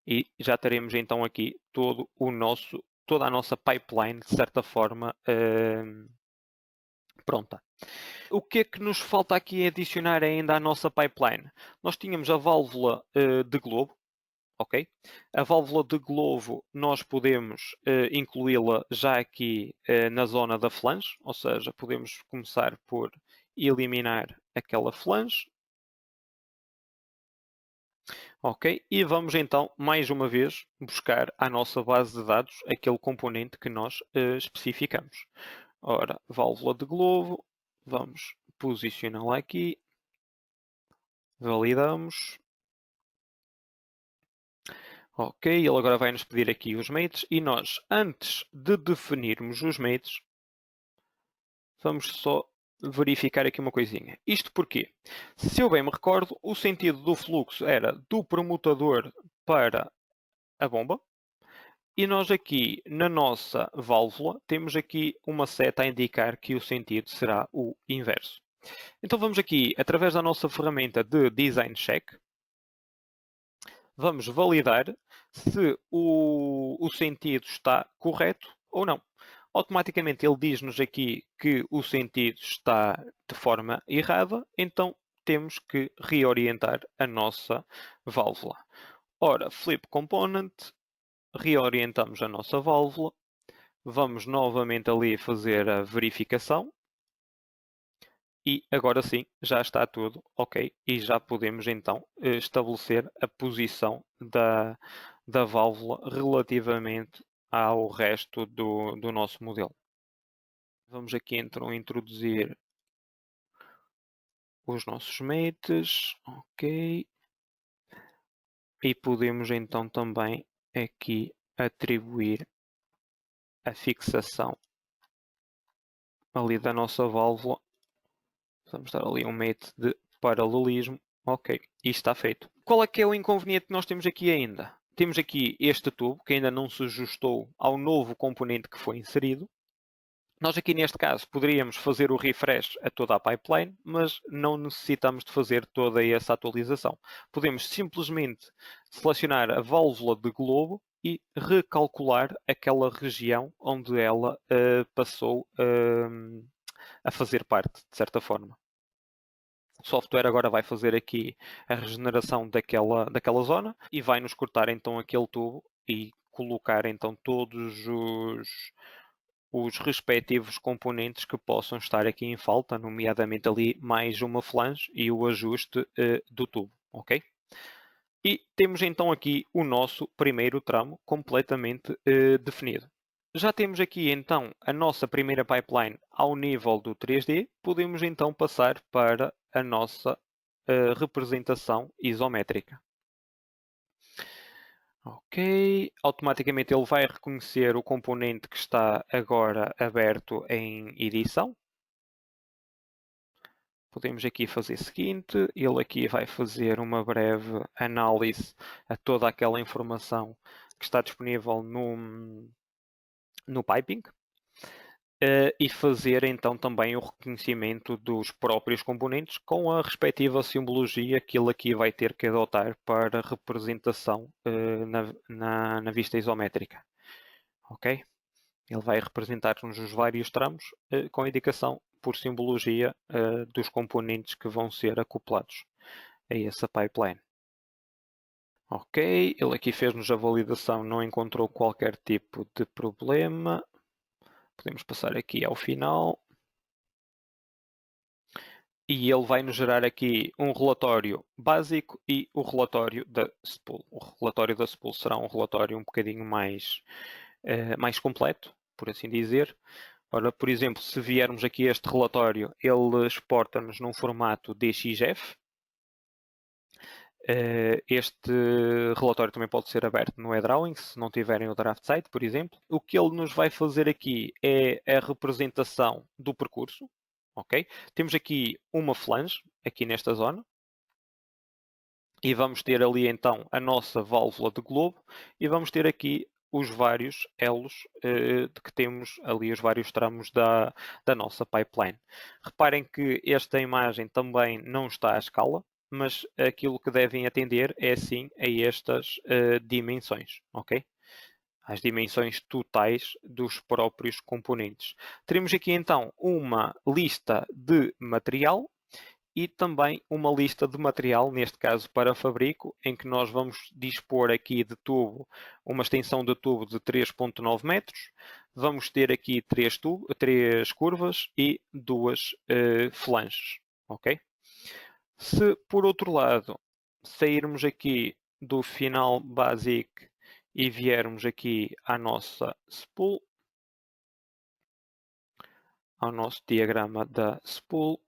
E já teremos então aqui toda a nossa pipeline, de certa forma, pronta. O que é que nos falta aqui adicionar ainda à nossa pipeline? Nós tínhamos a válvula de globo, ok? A válvula de globo nós podemos incluí-la já aqui na zona da flange, ou seja, podemos começar por eliminar aquela flange. Ok, e vamos então mais uma vez buscar à nossa base de dados aquele componente que nós especificamos. Ora, válvula de globo, vamos posicioná-la aqui, validamos. Ok, ele agora vai nos pedir aqui os mates e nós, antes de definirmos os mates, vamos só verificar aqui uma coisinha. Isto porque, se eu bem me recordo, o sentido do fluxo era do permutador para a bomba. E nós aqui, na nossa válvula, temos aqui uma seta a indicar que o sentido será o inverso. Então vamos aqui, através da nossa ferramenta de Design Check, vamos validar se o sentido está correto ou não. Automaticamente ele diz-nos aqui que o sentido está de forma errada, então temos que reorientar a nossa válvula. Ora, Flip Component, reorientamos a nossa válvula, vamos novamente ali fazer a verificação e agora sim já está tudo ok e já podemos então estabelecer a posição da válvula relativamente ao resto do nosso modelo. Vamos aqui então introduzir os nossos mates, ok, e podemos então também aqui atribuir a fixação ali da nossa válvula. Vamos dar ali um mate de paralelismo. Ok, isto está feito. Qual é que é o inconveniente que nós temos aqui ainda? Temos aqui este tubo que ainda não se ajustou ao novo componente que foi inserido. Nós aqui neste caso poderíamos fazer o refresh a toda a pipeline, mas não necessitamos de fazer toda essa atualização. Podemos simplesmente selecionar a válvula de globo e recalcular aquela região onde ela passou a fazer parte, de certa forma. O software agora vai fazer aqui a regeneração daquela zona e vai nos cortar então aquele tubo e colocar então todos os respectivos componentes que possam estar aqui em falta, nomeadamente ali mais uma flange e o ajuste do tubo, ok? E temos então aqui o nosso primeiro tramo completamente definido. Já temos aqui então a nossa primeira pipeline ao nível do 3D, podemos então passar para a nossa representação isométrica. Ok, automaticamente ele vai reconhecer o componente que está agora aberto em edição. Podemos aqui fazer o seguinte, ele aqui vai fazer uma breve análise a toda aquela informação que está disponível no piping. e fazer então também o reconhecimento dos próprios componentes com a respectiva simbologia que ele aqui vai ter que adotar para representação na vista isométrica. Ok? Ele vai representar-nos os vários tramos com indicação por simbologia dos componentes que vão ser acoplados a essa pipeline. Ok, ele aqui fez-nos a validação, não encontrou qualquer tipo de problema. Podemos passar aqui ao final. E ele vai nos gerar aqui um relatório básico e o relatório da spool. O relatório da spool será um relatório um bocadinho mais completo, por assim dizer. Ora, por exemplo, se viermos aqui a este relatório, ele exporta-nos num formato DXF. Este relatório também pode ser aberto no eDrawing, se não tiverem o draft site, por exemplo. O que ele nos vai fazer aqui é a representação do percurso. Ok? Temos aqui uma flange, aqui nesta zona. E vamos ter ali então a nossa válvula de globo e vamos ter aqui os vários elos de que temos ali, os vários tramos da nossa pipeline. Reparem que esta imagem também não está à escala, mas aquilo que devem atender é sim a estas dimensões, ok? Às dimensões totais dos próprios componentes. Teremos aqui então uma lista de material e também uma lista de material, neste caso para fabrico, em que nós vamos dispor aqui de tubo, uma extensão de tubo de 3,9 metros. Vamos ter aqui três curvas e duas flanges, ok? Se por outro lado sairmos aqui do final basic e viermos aqui à nossa spool, ao nosso diagrama da spool,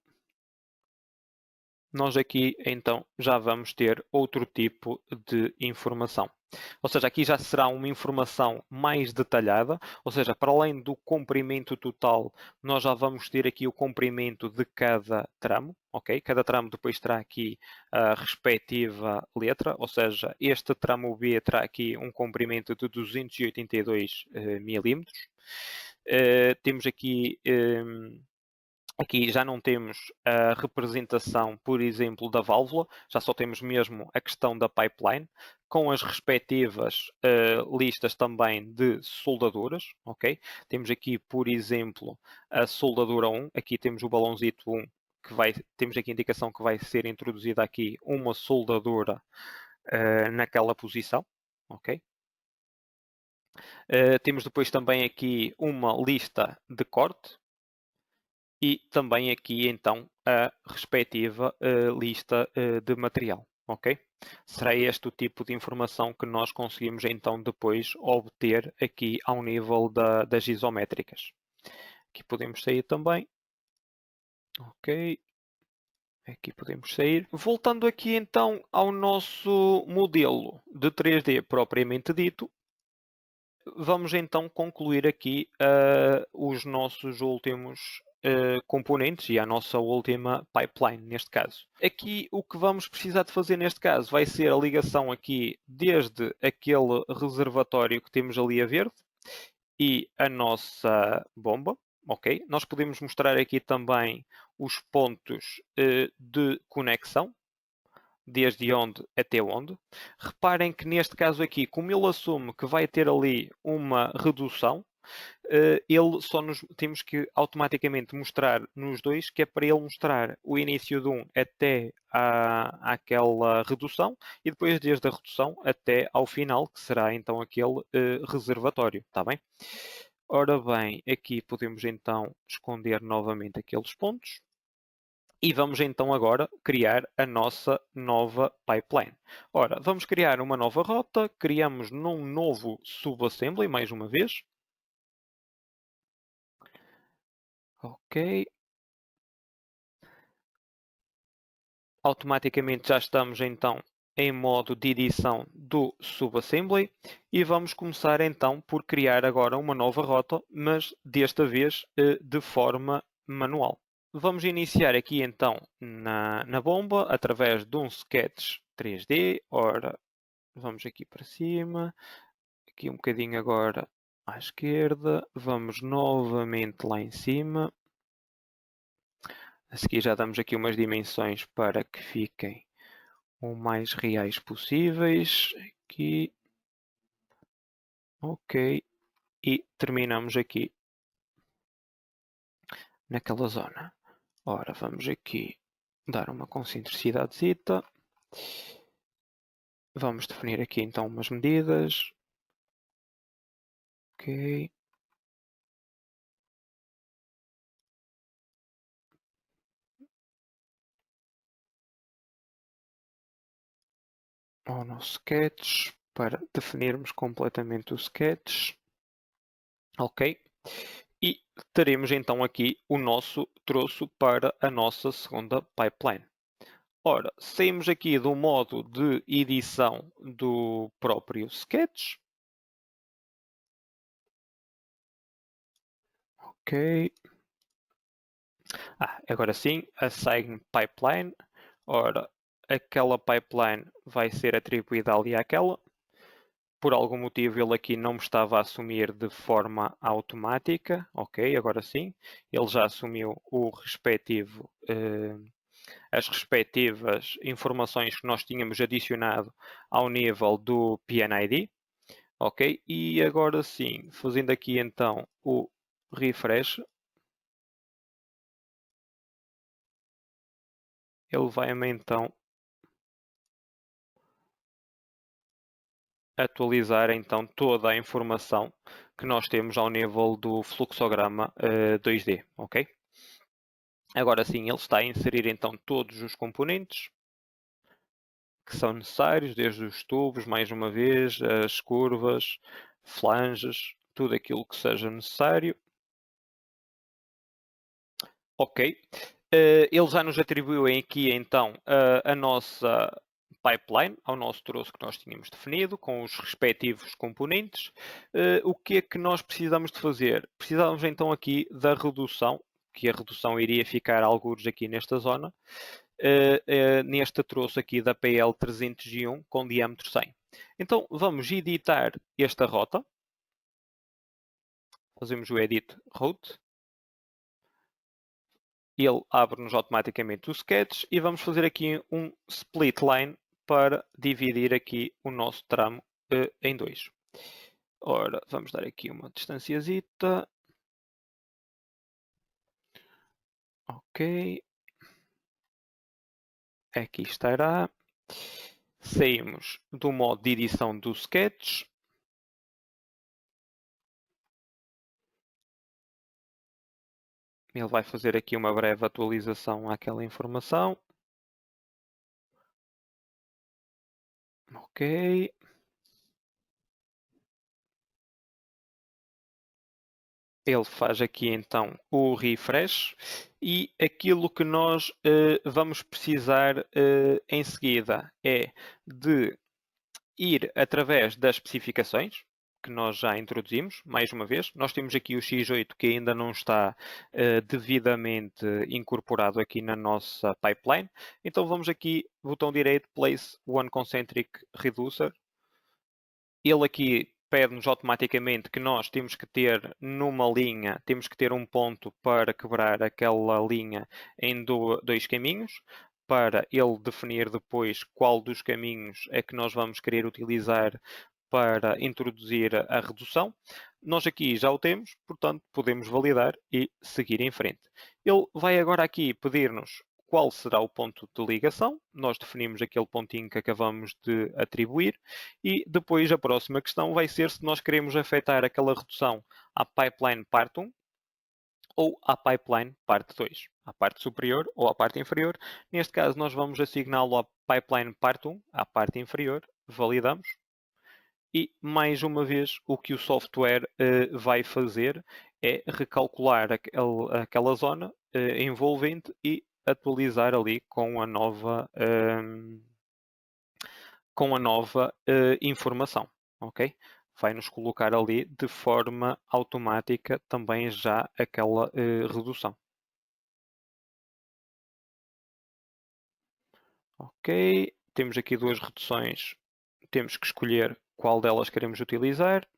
nós aqui então já vamos ter outro tipo de informação. Ou seja, aqui já será uma informação mais detalhada, ou seja, para além do comprimento total, nós já vamos ter aqui o comprimento de cada tramo, ok? Cada tramo depois terá aqui a respectiva letra, ou seja, este tramo B terá aqui um comprimento de 282 milímetros. Temos aqui Aqui já não temos a representação, por exemplo, da válvula, já só temos mesmo a questão da pipeline, com as respectivas listas também de soldaduras, ok? Temos aqui, por exemplo, a soldadura 1, aqui temos o balãozito 1, temos aqui a indicação que vai ser introduzida aqui uma soldadura naquela posição, ok? Temos depois também aqui uma lista de corte, e também aqui então a respectiva lista de material, ok? Será este o tipo de informação que nós conseguimos então depois obter aqui ao nível das isométricas. Aqui podemos sair também, ok? Aqui podemos sair. Voltando aqui então ao nosso modelo de 3D propriamente dito, vamos então concluir aqui os nossos últimos componentes e a nossa última pipeline neste caso. Aqui o que vamos precisar de fazer neste caso vai ser a ligação aqui desde aquele reservatório que temos ali a verde e a nossa bomba, ok? Nós podemos mostrar aqui também os pontos de conexão, desde onde até onde. Reparem que neste caso aqui, como ele assume que vai ter ali uma redução, ele só nos temos que automaticamente mostrar nos dois, que é para ele mostrar o início de um até àquela redução e depois desde a redução até ao final, que será então aquele reservatório, está bem? Ora bem, aqui podemos então esconder novamente aqueles pontos. E vamos então agora criar a nossa nova pipeline. Ora, vamos criar uma nova rota, criamos num novo subassembly, mais uma vez. Ok. Automaticamente já estamos então em modo de edição do subassembly e vamos começar então por criar agora uma nova rota, mas desta vez de forma manual. Vamos iniciar aqui então na bomba através de um sketch 3D. Ora, vamos aqui para cima, aqui um bocadinho agora à esquerda, vamos novamente lá em cima. A seguir já damos aqui umas dimensões para que fiquem o mais reais possíveis. Aqui, ok, e terminamos aqui naquela zona. Ora, vamos aqui dar uma concentricidadezita. Vamos definir aqui então umas medidas. Ok. Ao nosso sketch para definirmos completamente o sketch. Ok. E teremos então aqui o nosso troço para a nossa segunda pipeline. Ora, saímos aqui do modo de edição do próprio sketch. Ok. Agora sim, assign pipeline. Ora, aquela pipeline vai ser atribuída ali àquela. Por algum motivo ele aqui não me estava a assumir de forma automática. Ok, agora sim. Ele já assumiu o respectivo, as respectivas informações que nós tínhamos adicionado ao nível do PNID. Ok, e agora sim, fazendo aqui então o refresh, ele vai-me então atualizar então toda a informação que nós temos ao nível do fluxograma 2D, ok? Agora sim, ele está a inserir então todos os componentes que são necessários, desde os tubos, mais uma vez, as curvas, flanges, tudo aquilo que seja necessário. Ok. Ele já nos atribuiu aqui então a nossa pipeline, ao nosso troço que nós tínhamos definido, com os respectivos componentes. O que é que nós precisamos de fazer? Precisamos então aqui da redução, que a redução iria ficar algures aqui nesta zona, neste troço aqui da PL301 com diâmetro 100. Então vamos editar esta rota. Fazemos o edit route. Ele abre-nos automaticamente o sketch e vamos fazer aqui um split line para dividir aqui o nosso tramo em dois. Ora, vamos dar aqui uma distanciazita. Ok. Aqui estará. Saímos do modo de edição do sketch. Ele vai fazer aqui uma breve atualização àquela informação. Ok. Ele faz aqui então o refresh e aquilo que nós vamos precisar em seguida é de ir através das especificações que nós já introduzimos, mais uma vez. Nós temos aqui o X8 que ainda não está devidamente incorporado aqui na nossa pipeline. Então vamos aqui, botão direito, Place One Concentric Reducer. Ele aqui pede-nos automaticamente que nós temos que ter numa linha, temos que ter um ponto para quebrar aquela linha em dois caminhos, para ele definir depois qual dos caminhos é que nós vamos querer utilizar para introduzir a redução. Nós aqui já o temos, portanto podemos validar e seguir em frente. Ele vai agora aqui pedir-nos qual será o ponto de ligação. Nós definimos aquele pontinho que acabamos de atribuir e depois a próxima questão vai ser se nós queremos afetar aquela redução à pipeline parte 1 ou à pipeline parte 2, à parte superior ou à parte inferior. Neste caso nós vamos assigná-lo à pipeline parte 1, à parte inferior, validamos. E mais uma vez o que o software vai fazer é recalcular aquela zona envolvente e atualizar ali com a nova informação, ok? Vai nos colocar ali de forma automática também já aquela redução. Ok, temos aqui duas reduções, temos que escolher qual delas queremos utilizar.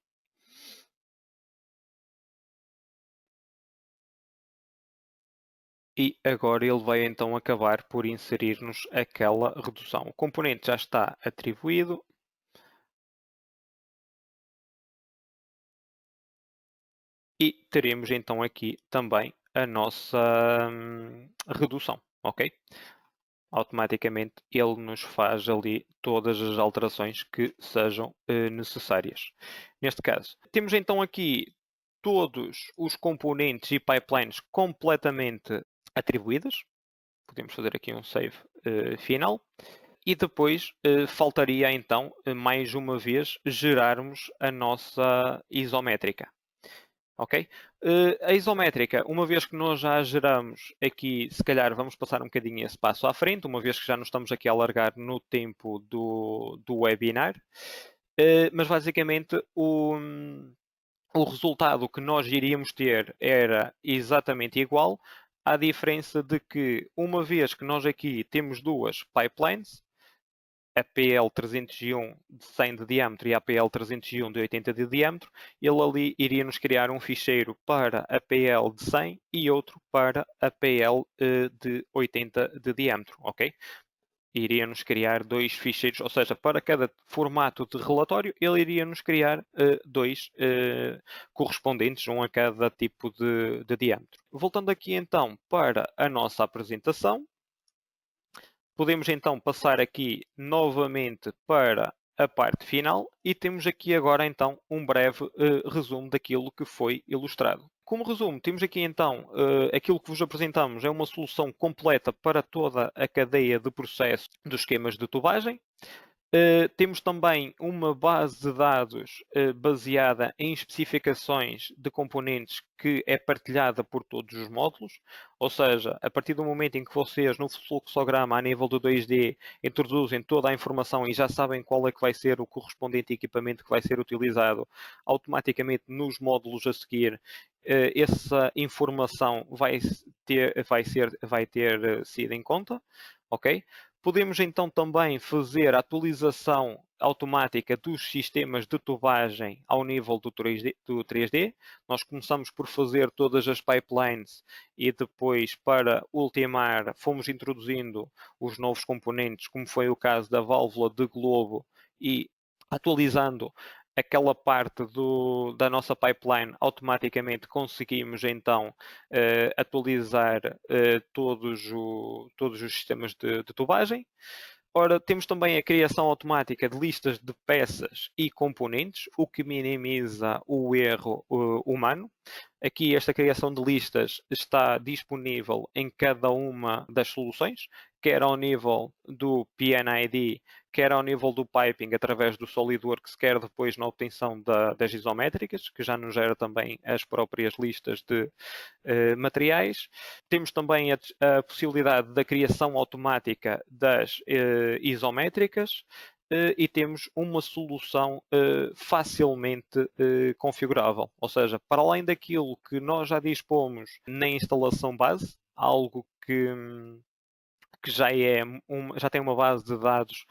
E agora ele vai então acabar por inserir-nos aquela redução. O componente já está atribuído. E teremos então aqui também a nossa redução, ok? Automaticamente ele nos faz ali todas as alterações que sejam necessárias. Neste caso, temos então aqui todos os componentes e pipelines completamente atribuídas. Podemos fazer aqui um save final. E depois faltaria então, mais uma vez, gerarmos a nossa isométrica. Ok? A isométrica, uma vez que nós já a geramos aqui, se calhar vamos passar um bocadinho esse passo à frente, uma vez que já nos estamos aqui a alargar no tempo do webinar. Mas basicamente o resultado que nós iríamos ter era exatamente igual, à diferença de que, uma vez que nós aqui temos duas pipelines, a PL301 de 100 de diâmetro e a PL301 de 80 de diâmetro, ele ali iria nos criar um ficheiro para a PL de 100 e outro para a PL de 80 de diâmetro, ok? Iria nos criar dois ficheiros, ou seja, para cada formato de relatório, ele iria nos criar dois correspondentes, um a cada tipo de diâmetro. Voltando aqui então para a nossa apresentação, podemos então passar aqui novamente para a parte final e temos aqui agora então um breve resumo daquilo que foi ilustrado. Como resumo, temos aqui então aquilo que vos apresentamos é uma solução completa para toda a cadeia de processo dos esquemas de tubagem. Temos também uma base de dados baseada em especificações de componentes que é partilhada por todos os módulos, ou seja, a partir do momento em que vocês no fluxograma a nível do 2D introduzem toda a informação e já sabem qual é que vai ser o correspondente equipamento que vai ser utilizado, automaticamente nos módulos a seguir essa informação vai ter sido em conta, ok? Podemos então também fazer a atualização automática dos sistemas de tubagem ao nível do 3D. Nós começamos por fazer todas as pipelines e depois, para ultimar, fomos introduzindo os novos componentes, como foi o caso da válvula de globo, e atualizando aquela parte da nossa pipeline, automaticamente conseguimos então atualizar todos os sistemas de tubagem. Ora, temos também a criação automática de listas de peças e componentes, o que minimiza o erro humano. Aqui esta criação de listas está disponível em cada uma das soluções, quer ao nível do PNID, quer ao nível do piping através do SolidWorks, quer depois na obtenção das isométricas, que já nos gera também as próprias listas de materiais. Temos também a possibilidade da criação automática das isométricas e temos uma solução facilmente configurável. Ou seja, para além daquilo que nós já dispomos na instalação base, algo que já tem uma base de dados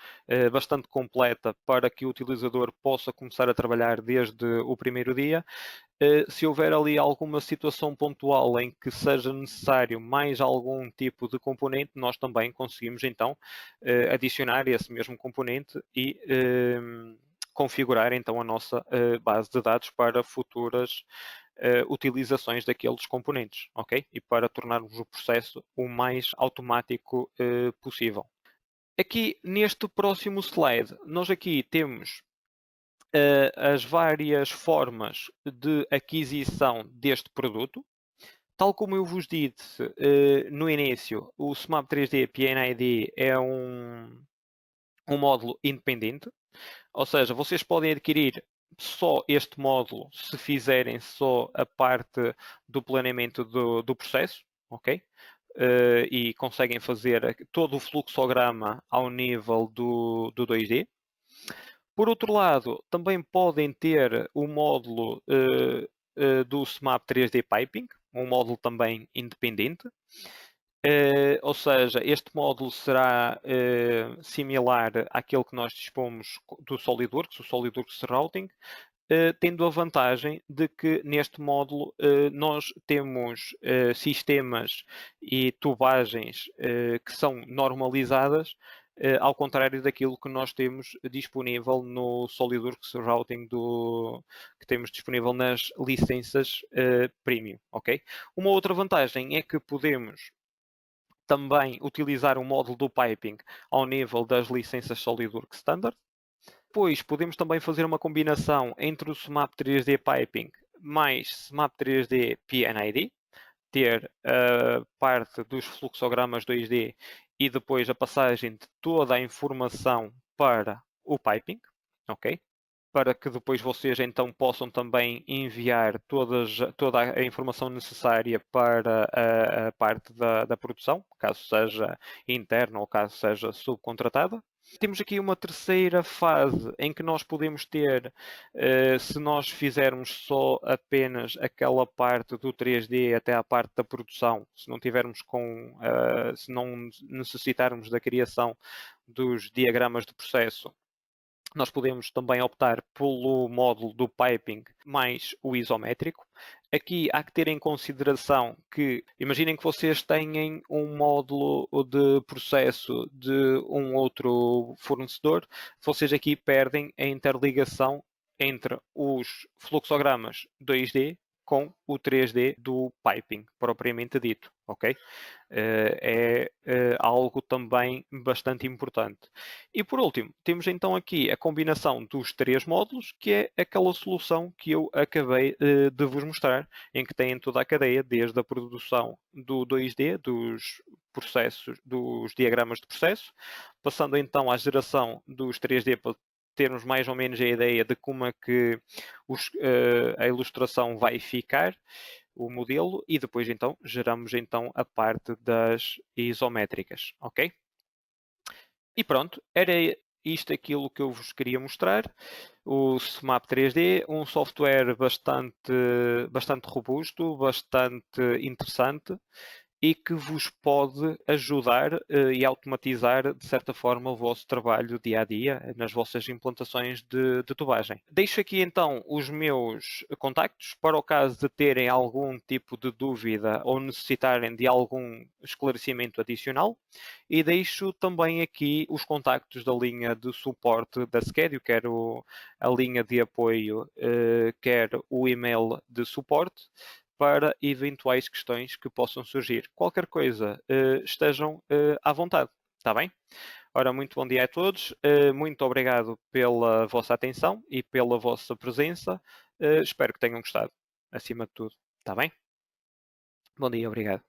bastante completa para que o utilizador possa começar a trabalhar desde o primeiro dia. Se houver ali alguma situação pontual em que seja necessário mais algum tipo de componente, nós também conseguimos então adicionar esse mesmo componente e configurar então a nossa base de dados para futuras utilizações daqueles componentes, ok? E para tornarmos o processo o mais automático possível. Aqui neste próximo slide, nós aqui temos as várias formas de aquisição deste produto. Tal como eu vos disse no início, o SMAP 3D PNID é um módulo independente, ou seja, vocês podem adquirir só este módulo se fizerem só a parte do planeamento do processo, ok? E conseguem fazer todo o fluxograma ao nível do 2D. Por outro lado, também podem ter o módulo do SMAP 3D Piping, um módulo também independente. Ou seja, este módulo será similar àquele que nós dispomos do SolidWorks, o SolidWorks Routing, tendo a vantagem de que neste módulo nós temos sistemas e tubagens que são normalizadas, ao contrário daquilo que nós temos disponível no SolidWorks Routing que temos disponível nas licenças Premium, ok? Uma outra vantagem é que podemos também utilizar o módulo do piping ao nível das licenças SolidWorks Standard. Depois podemos também fazer uma combinação entre o SMAP 3D Piping mais SMAP 3D PNID, ter a parte dos fluxogramas 2D e depois a passagem de toda a informação para o piping, ok? Para que depois vocês então possam também enviar toda a informação necessária para a parte da produção, caso seja interna ou caso seja subcontratada. Temos aqui uma terceira fase em que nós podemos ter, se nós fizermos só apenas aquela parte do 3D até à parte da produção, se não tivermos se não necessitarmos da criação dos diagramas de processo, nós podemos também optar pelo módulo do piping mais o isométrico. Aqui há que ter em consideração que, imaginem que vocês têm um módulo de processo de um outro fornecedor, vocês aqui perdem a interligação entre os fluxogramas 2D com o 3D do piping, propriamente dito, ok? É algo também bastante importante. E por último, temos então aqui a combinação dos três módulos, que é aquela solução que eu acabei de vos mostrar, em que têm toda a cadeia, desde a produção do 2D, dos processos, dos diagramas de processo, passando então à geração dos 3D para termos mais ou menos a ideia de como é que a ilustração vai ficar, o modelo, e depois então geramos então a parte das isométricas, ok? E pronto, era isto aquilo que eu vos queria mostrar. O SMAP 3D, um software bastante robusto, bastante interessante e que vos pode ajudar e automatizar, de certa forma, o vosso trabalho dia a dia nas vossas implantações de tubagem. Deixo aqui então os meus contactos para o caso de terem algum tipo de dúvida ou necessitarem de algum esclarecimento adicional, e deixo também aqui os contactos da linha de suporte da Schedio, quer a linha de apoio, quer o e-mail de suporte, para eventuais questões que possam surgir. Qualquer coisa, estejam à vontade, está bem? Ora, muito bom dia a todos, muito obrigado pela vossa atenção e pela vossa presença, espero que tenham gostado, acima de tudo, está bem? Bom dia, obrigado.